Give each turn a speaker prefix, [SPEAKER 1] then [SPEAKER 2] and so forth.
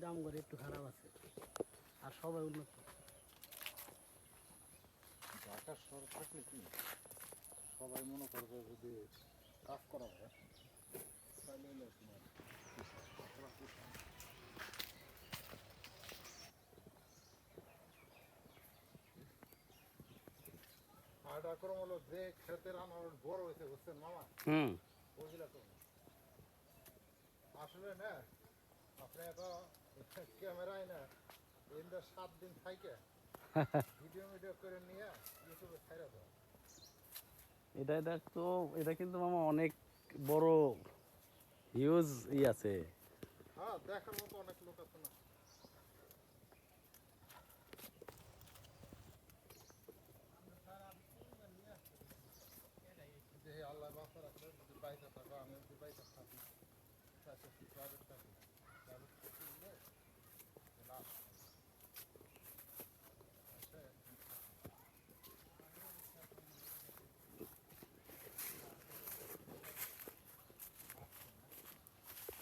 [SPEAKER 1] দাম করে একটু খারাপ আছে আর সবাই উন্নত।
[SPEAKER 2] ঢাকা শহর থাকলে কি সবাই মনে করবে যদি কাজ করা হয় তাহলে হলো তোমার আর ডাকর হলো যে ক্ষেতের আনারস বড় হয়েছে বুঝছেন মামা ওইগুলা তো আসলে না আপনি তো ক্যামেরায় না এনটা 7 দিন থাইকে ভিডিও করে নিয়ে ইউটিউবে ছাইরা দাও।
[SPEAKER 1] এটা দেখতো, এটা কিন্তু মামা অনেক বড় হিউজ আছে।
[SPEAKER 2] হ্যাঁ দেখার মতো অনেক লোক আছে না।